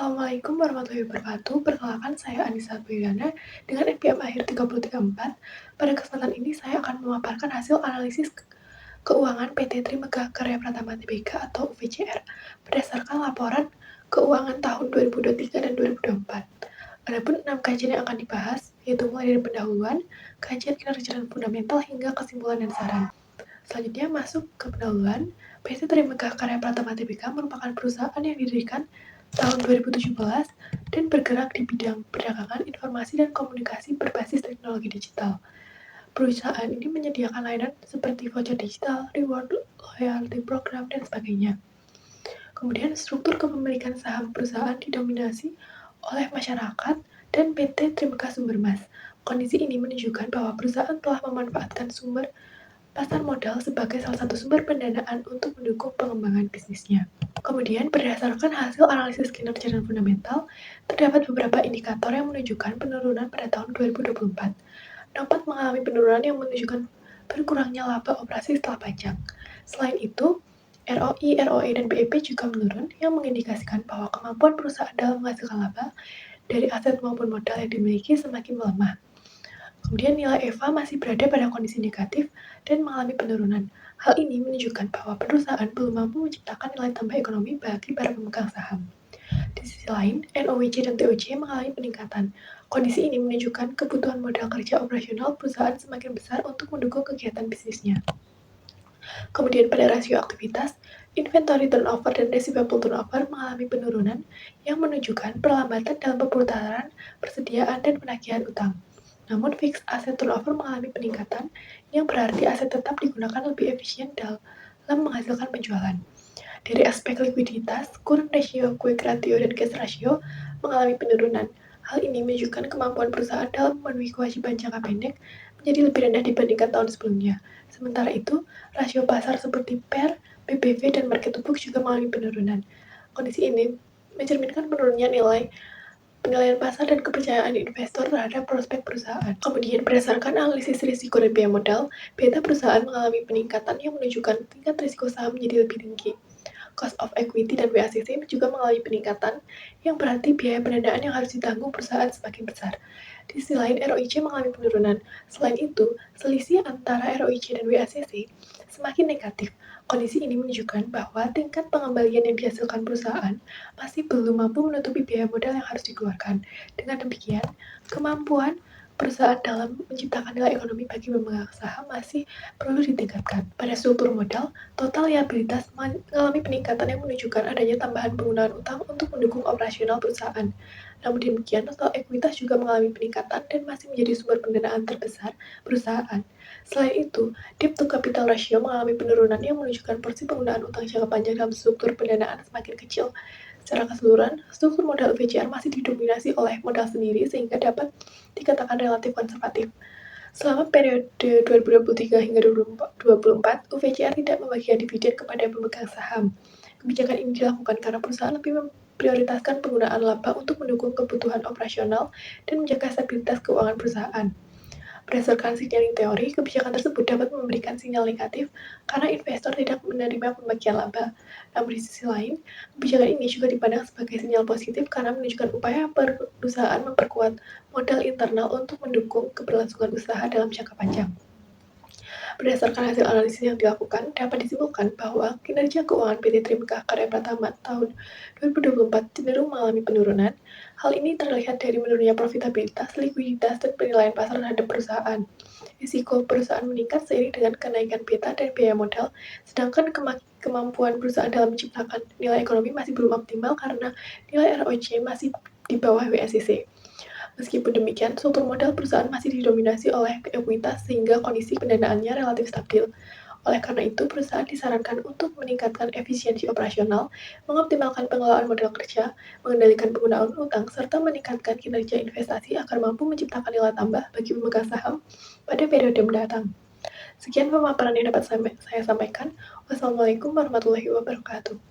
Assalamualaikum warahmatullahi wabarakatuh. Perkenalkan saya Anissa Dwiana dengan NPM akhir 334. Pada kesempatan ini saya akan memaparkan hasil analisis keuangan PT Trimegah Karya Pratama Tbk atau UVCR berdasarkan laporan keuangan tahun 2023 dan 2024. Adapun 6 kajian yang akan dibahas yaitu mulai dari pendahuluan, kajian kinerja dan fundamental hingga kesimpulan dan saran. Selanjutnya masuk ke pendahuluan. PT Trimegah Karya Pratama Tbk merupakan perusahaan yang didirikan tahun 2017 dan bergerak di bidang perdagangan, informasi, dan komunikasi berbasis teknologi digital. Perusahaan ini menyediakan layanan seperti voucher digital, reward, loyalty program, dan sebagainya. Kemudian struktur kepemilikan saham perusahaan didominasi oleh masyarakat dan PT Trimegah Sumbermas. Kondisi ini menunjukkan bahwa perusahaan telah memanfaatkan sumber pasar modal sebagai salah satu sumber pendanaan untuk mendukung pengembangan bisnisnya. Kemudian, berdasarkan hasil analisis kinerja dan fundamental, terdapat beberapa indikator yang menunjukkan penurunan pada tahun 2024. Dapat mengalami penurunan yang menunjukkan berkurangnya laba operasi setelah pajak. Selain itu, ROI, ROE, dan BEP juga menurun yang mengindikasikan bahwa kemampuan perusahaan dalam menghasilkan laba dari aset maupun modal yang dimiliki semakin melemah. Kemudian nilai EVA masih berada pada kondisi negatif dan mengalami penurunan. Hal ini menunjukkan bahwa perusahaan belum mampu menciptakan nilai tambah ekonomi bagi para pemegang saham. Di sisi lain, NOWC dan TOC mengalami peningkatan. Kondisi ini menunjukkan kebutuhan modal kerja operasional perusahaan semakin besar untuk mendukung kegiatan bisnisnya. Kemudian pada rasio aktivitas, inventory turnover dan receivable turnover mengalami penurunan yang menunjukkan perlambatan dalam pemutaran persediaan dan penagihan utang. Namun fixed asset turnover mengalami peningkatan yang berarti aset tetap digunakan lebih efisien dalam menghasilkan penjualan. Dari aspek likuiditas, current ratio, quick ratio, dan cash ratio mengalami penurunan. Hal ini menunjukkan kemampuan perusahaan dalam memenuhi kewajiban jangka pendek menjadi lebih rendah dibandingkan tahun sebelumnya. Sementara itu, rasio pasar seperti PER, PBV, dan market to book juga mengalami penurunan. Kondisi ini mencerminkan penurunnya penilaian pasar dan kepercayaan investor terhadap prospek perusahaan. Kemudian berdasarkan analisis risiko dan biaya modal, beta perusahaan mengalami peningkatan yang menunjukkan tingkat risiko saham menjadi lebih tinggi. Cost of equity dan WACC juga mengalami peningkatan yang berarti biaya pendanaan yang harus ditanggung perusahaan semakin besar. Di sisi lain, ROIC mengalami penurunan. Selain itu, selisih antara ROIC dan WACC semakin negatif. Kondisi ini menunjukkan bahwa tingkat pengembalian yang dihasilkan perusahaan masih belum mampu menutupi biaya modal yang harus dikeluarkan. Dengan demikian, kemampuan perusahaan dalam menciptakan nilai ekonomi bagi pemegang saham masih perlu ditingkatkan. Pada struktur modal, total liabilitas mengalami peningkatan yang menunjukkan adanya tambahan penggunaan utang untuk mendukung operasional perusahaan. Namun demikian, total ekuitas juga mengalami peningkatan dan masih menjadi sumber pendanaan terbesar perusahaan. Selain itu, debt to capital ratio mengalami penurunan yang menunjukkan porsi penggunaan utang jangka panjang dalam struktur pendanaan semakin kecil. Secara keseluruhan, struktur modal UVCR masih didominasi oleh modal sendiri sehingga dapat dikatakan relatif konservatif. Selama periode 2023 hingga 2024, UVCR tidak membagikan dividen kepada pemegang saham. Kebijakan ini dilakukan karena perusahaan lebih memprioritaskan penggunaan laba untuk mendukung kebutuhan operasional dan menjaga stabilitas keuangan perusahaan. Berdasarkan signaling teori, kebijakan tersebut dapat memberikan sinyal negatif karena investor tidak menerima pembagian laba. Namun di sisi lain, kebijakan ini juga dipandang sebagai sinyal positif karena menunjukkan upaya perusahaan memperkuat modal internal untuk mendukung keberlangsungan usaha dalam jangka panjang. Berdasarkan hasil analisis yang dilakukan, dapat disimpulkan bahwa kinerja keuangan PT Trimegah Karya Pratama tahun 2024 cenderung mengalami penurunan. Hal ini terlihat dari menurunnya profitabilitas, likuiditas, dan penilaian pasar terhadap perusahaan. Risiko perusahaan meningkat seiring dengan kenaikan beta dan biaya modal, sedangkan kemampuan perusahaan dalam menciptakan nilai ekonomi masih belum optimal karena nilai ROIC masih di bawah WACC. Meskipun demikian, struktur modal perusahaan masih didominasi oleh ekuitas sehingga kondisi pendanaannya relatif stabil. Oleh karena itu, perusahaan disarankan untuk meningkatkan efisiensi operasional, mengoptimalkan pengelolaan modal kerja, mengendalikan penggunaan utang, serta meningkatkan kinerja investasi agar mampu menciptakan nilai tambah bagi pemegang saham pada periode mendatang. Sekian pemaparan yang dapat saya sampaikan. Wassalamualaikum warahmatullahi wabarakatuh.